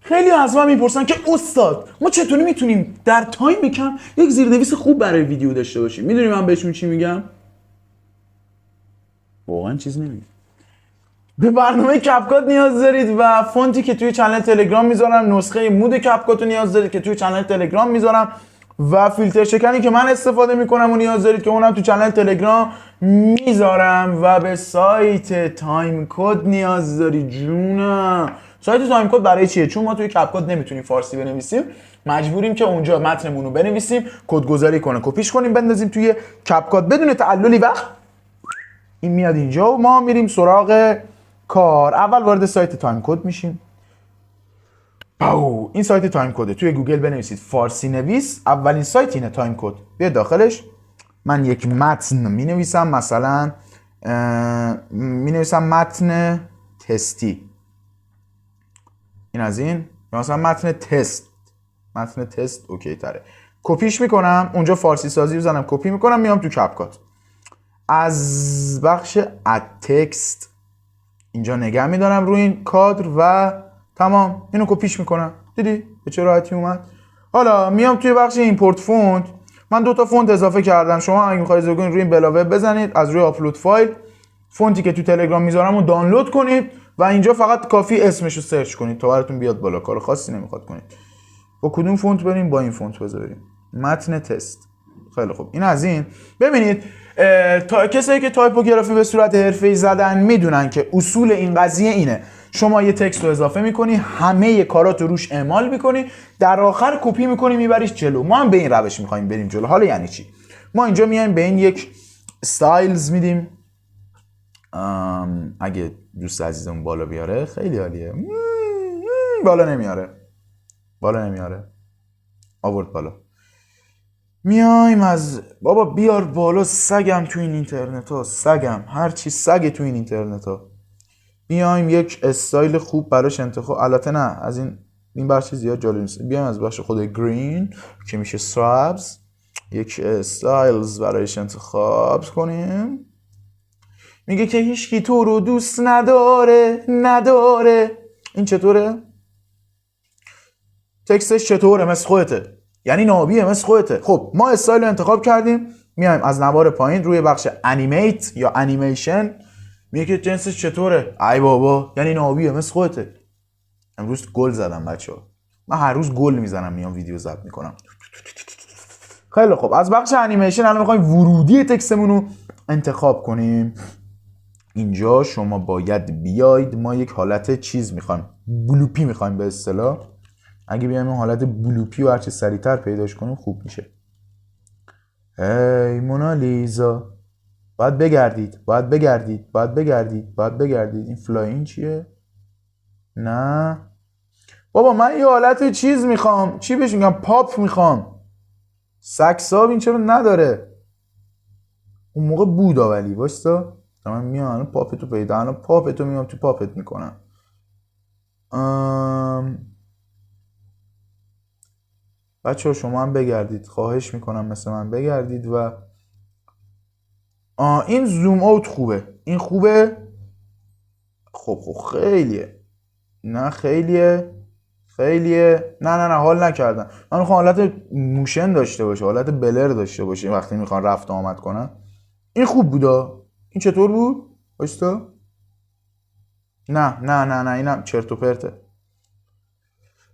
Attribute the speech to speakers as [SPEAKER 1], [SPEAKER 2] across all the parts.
[SPEAKER 1] خیلی از من میپرسن که استاد ما چطوری میتونیم در تایم کم یک زیرنویس خوب برای ویدیو داشته باشیم؟ میدونی من بهشون چی میگم؟ واقعا چیز نمیگم. به برنامه کپکات نیاز دارید و فونتی که توی چنل تلگرام میذارم، نسخه مود کپکات رو نیاز دارید که توی چنل تلگرام میذارم و فیلتر شکنی که من استفاده میکنم و نیاز دارید که اونم تو چنل تلگرام میذارم و به سایت تایم کد نیاز داری. جونم سایت تایم کد برای چیه؟ چون ما توی کپکات نمیتونیم فارسی بنویسیم، مجبوریم که اونجا متنمون رو بنویسیم، کدگذاری کنه، کپیش کنیم، بندازیم توی کپکات بدون تعللی وقت این میاد اینجا و ما میریم سراغ کار. اول وارد سایت تایم کد میشیم. این سایت تایم کده. توی گوگل بنویسید فارسی نویس، اولین سایت اینه تایم کد. بیاید داخلش. من یک متن می نویسم، مثلا می نویسم متن تستی، این از این، یا مثلا متن تست اوکی تره. کپیش میکنم، اونجا فارسی سازی بزنم، کپی میکنم، میام تو کپکات. از بخش اد تکست اینجا نگه میدارم روی این کادر و تمام، اینو کپیش میکنم. دیدی به چه راحتی اومد؟ حالا میام توی بخش ایمپورت فونت. من 2 تا فونت اضافه کردم. شما اگه میخواید اضافه کنید روی این بلاوه بزنید، از روی آپلود فایل فونتی که تو تلگرام میذارم رو دانلود کنید و اینجا فقط کافی اسمش رو سرچ کنید تا براتون بیاد بالا. کار خاصی نمیخواد کنید. با کدوم فونت بریم؟ با این فونت بذاریم، متن تست. خیلی خوب، این از این. ببینید کسایی که تایپوگرافی به صورت حرفه‌ای زدن میدونن که اصول این قضیه اینه: شما یه تکست رو اضافه میکنی، همه کارات رو روش اعمال میکنی، در آخر کپی میکنی میبریش جلو. ما هم به این روش میخوایم بریم جلو. حالا یعنی چی؟ ما اینجا میایم به این یک استایلز میدیم. اگه دوست عزیزمون بالا بیاره خیلی عالیه. بالا نمیاره. آورد بالا. میایم از بابا بیار بالا سگم تو این اینترنت ها، سگم هرچی سگ تو این اینترنت ها. بیایم یک استایل خوب براش انتخاب، البته نه از این بخش زیاد جالب نیست. بیایم از بخش خود گرین که میشه سابز یک استایلز برایش انتخاب کنیم. میگه که هیچکی تو رو دوست نداره. این چطوره؟ تکستش چطوره؟ مثل خودته، یعنی نابیه، مثل خودته. خب ما استایل رو انتخاب کردیم، میایم از نوار پایین روی بخش انیمیت یا انیمیشن، میگه که جنسش چطوره؟ ای بابا، یعنی نابیه، مثل خودته. امروز گل زدم بچه‌ها. من هر روز گل میزنم، میام ویدیو ضبط میکنم. خیلی خب، از بخش انیمیشن الان میخوایم ورودی تکستمون رو انتخاب کنیم. اینجا شما باید بیاید، ما یک حالت چیز میخوایم، بلوپی میخوایم به اصطلاح. اگه بیایم اون حالت بلوپی و هرچه سریعتر پیداش کنیم خوب میشه. ای مونالیزا، باید بگردید. این فلاین چیه؟ نه بابا، من یه حالت چیز میخوام، چی بهش میگم، پاپ میخوام. سکساب این چرا نداره؟ اون موقع بودا، ولی واستا من میام پاپتو پیدا، الان پاپتو میام تو پاپت میکنم. بچه ها شما هم بگردید، خواهش میکنم مثل من بگردید. و این زوم اوت خوبه، این خوبه. خب خیلیه، نه خیلیه، نه حال نکردم. من میخوام حالت موشن داشته باشه، حالت بلر داشته باشه وقتی میخوام رفت آمد کنم. این خوب بودا. این چطور بود؟ بایستا. نه اینم چرت و پرته.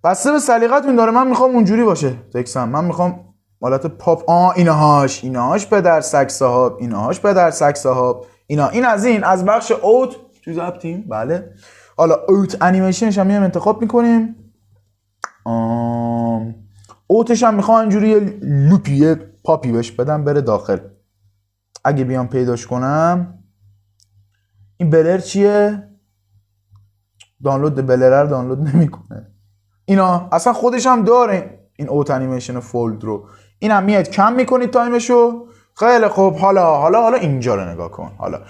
[SPEAKER 1] بسته به سلیقتون داره. من میخوام اونجوری باشه تکسم. من میخوام حالت پاپ. ایناهاش پدر سگ صاحب، این از این، از بخش اوت تو ضبطیم. بله. حالا اوت انیمیشنش هم میام انتخاب میکنیم. اوتش هم میخوام اینجوری یه لوپی، یه پاپی بهش بدم بره داخل. اگه بیام پیداش کنم، این بلر چیه؟ دانلود بلر رو دانلود نمیکنه. اینا اصلا خودش هم داره این اوت انیمیشن فولد رو. اینم میاد کم میکنید تایمشو. خیلی خوب. حالا اینجا رو نگاه کن. حالا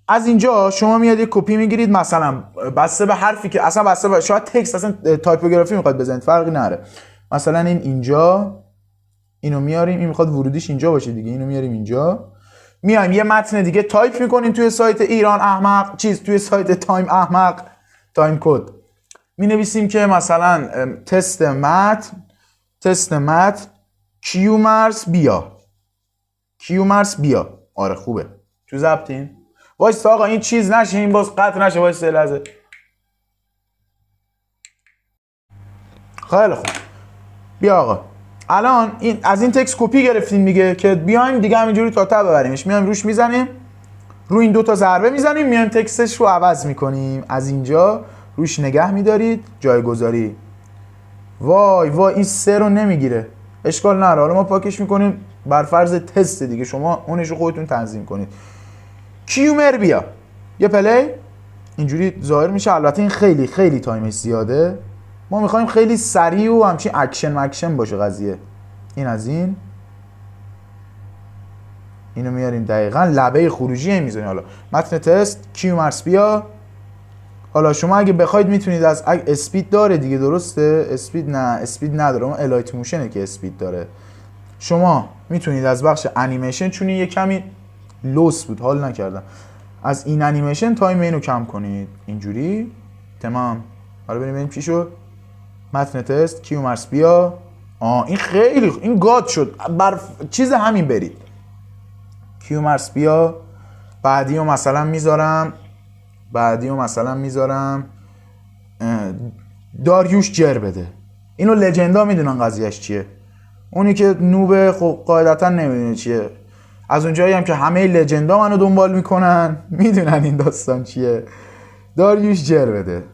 [SPEAKER 1] از اینجا شما میاد یک کپی میگیرید، مثلا بسته به حرفی که اصلا بسته به شاید تکست، اصلا تایپوگرافی میخواد بزنید فرقی نداره. مثلا اینجا اینو میاریم، این میخواد ورودیش اینجا باشه دیگه، اینو میاریم اینجا. میایم یه متن دیگه تایپ میکنیم توی سایت ایران احمق، توی سایت تایم احمق، تایم کد. می نویسیم که مثلا تست متن کیومرس بیا. آره خوبه. تو ضبطیم. وایسا آقا این چیز نشه، این باز قطع نشه. وایسا یه لحظه. خیلی خوب. بیا آقا. الان از این تکست کپی گرفتیم دیگه که بیایم دیگه همینجوری تا ته ببریمش. میایم روش میزنیم. رو این دو تا ضربه میزنیم، میایم تکستش رو عوض میکنیم. از اینجا روش نگه میدارید، جایگذاری. وای این 3 رو نمیگیره. اشکال نداره. حالا ما پاکش میکنیم بر فرض تست دیگه. شما اونش رو خودتون تنظیم کنید. کیومر بیا. یه پلی اینجوری ظاهر میشه. البته این خیلی خیلی تایمش زیاده. ما میخوایم خیلی سریع و همچین اکشن باشه قضیه. این از این. اینو میاریم دقیقاً لبه خروجی میذاریم. حالا متن تست کیومرس بیا. حالا شما اگه بخواید میتونید از اسپید داره دیگه، درسته؟ اسپید نداره. اون الایت موشنه که اسپید داره. شما میتونید از بخش انیمیشن، چون یه کمی لوس بود حال نکردم، از این انیمیشن تایم اینو کم کنید. اینجوری تمام. حالا ببینیم چی شد. متن تست کیومرس بیا. این خیلی این گاد شد. بر چیز همین برید. کیومرس بیا. بعدیو مثلا میذارم داریوش جر بده. اینو لجندا میدونن قضیهش چیه. اونی که نوبه خب قاعدتا نمیدونه چیه. از اونجایی هم که همه لجندا منو دنبال میکنن میدونن این داستان چیه. داریوش جر بده.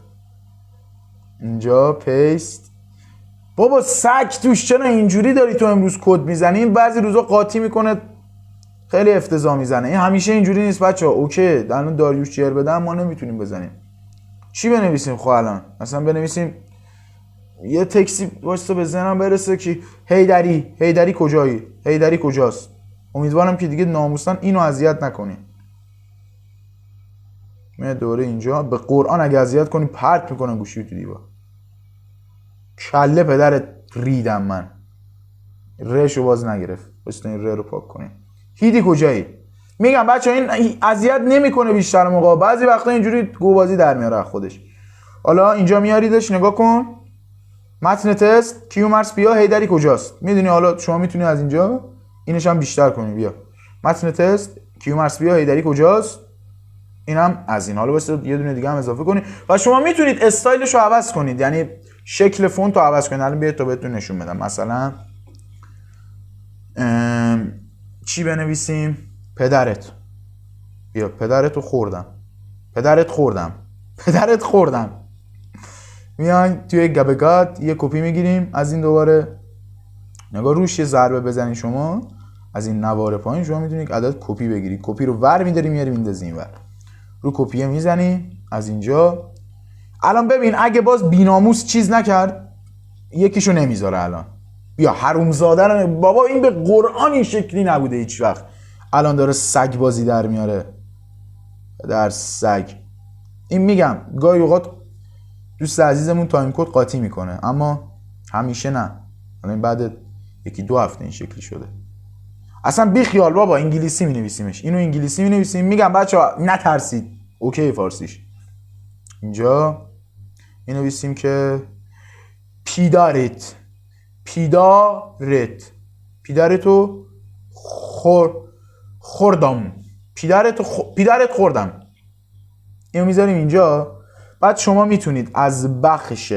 [SPEAKER 1] اینجا پیست. بابا سگ توش، چرا اینجوری داری تو امروز کد میزنی؟ این بعضی روزا قاطی میکنه، خیلی افتضاح میزنه. این همیشه اینجوری نیست بچه‌ها. اوکی الان داریوش جر بدم ما نمیتونیم بزنیم. چی بنویسیم خب الان؟ مثلا بنویسیم یه تکسی واسه به ذهنم برسه که هیدری کجایی؟ هیدری کجاست؟ امیدوارم که دیگه ناموسن اینو اذیت نکنی. من دوره اینجا به قرآن اگه اذیت کنی پرت میکنن گوشی تو دیوار. کله پدرت ریدم من. رشو باز نگرفت. واسه این ر رو پاک کنی. هیدی کجایی؟ میگم بچه این اذیت نمیکنه بیشتر موقع. بعضی وقتا اینجوری گوبازی در میاره خودش. حالا اینجا میاریدش، نگاه کن. متن تست کیومرس بیا هیدری کجاست؟ میدونی حالا شما میتونی از اینجا اینش هم بیشتر کنی. بیا متن تست کیومرس بیا هیدری کجاست؟ اینم از این. حالا واسه یه دونه دیگه هم اضافه کنید و شما میتونید استایلش رو عوض کنید، یعنی شکل فونت رو عوض کنید. الان بیاید تا بهتون نشون بدم. مثلا چی بنویسیم؟ پدرت. بیا پدرتو خوردم. پدرت خوردم. میایم توی گبگات یه کپی میگیریم از این. دوباره نگاه روش یه ضربه بزنید. شما از این نوار پایین شما میتونید عدد کپی بگیرید. کپی رو ور می‌داری میاری میندازی اینور. رو کپیه میزنی از اینجا. الان ببین اگه باز بیناموس چیز نکرد یکیشو نمیذاره. الان بیا حرومزاده بابا، این به قرآن این شکلی نبوده هیچ وقت. الان داره سگ بازی در میاره. در سگ. این میگم گاهی اوقات دوست عزیزمون تایم کد قاطی میکنه اما همیشه نه. الان بعد 1-2 هفته این شکلی شده. اصلا بی خیال بابا انگلیسی مینویسیمش. اینو انگلیسی مینویسیم. میگم بچه‌ها نترسید. اوکی فارسیش. اینجا مینویسیم که پیدارتو خوردم. پیدرت خوردم. اینو میذاریم اینجا. بعد شما میتونید از بخش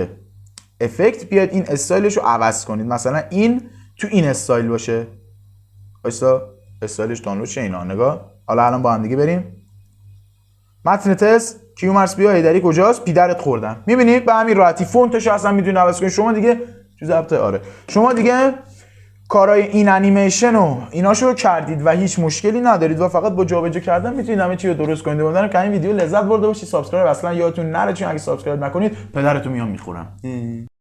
[SPEAKER 1] افکت بیاد این استایلش رو عوض کنید. مثلا این تو این استایل باشه. وایسا استایلش دانلود شه. اینا نگاه. حالا الان با هم دیگه بریم. متن تست کیومرس بیا هیدری کجاست؟ پیدرت خوردم. میبینید به همین راحتی فونتش اصلا میتونید عوض کنید. شما دیگه تو ضبط شما دیگه کارهای این انیمیشن و ایناشو کردید و هیچ مشکلی ندارید و فقط با جابجا کردن میتونید همه چی رو درست کنید. امیدوارم که این ویدیو لذت برده باشید. سابسکرایب اصلا یادتون نره، چون اگه سابسکرایب نکنید پدرتون میام میخورم.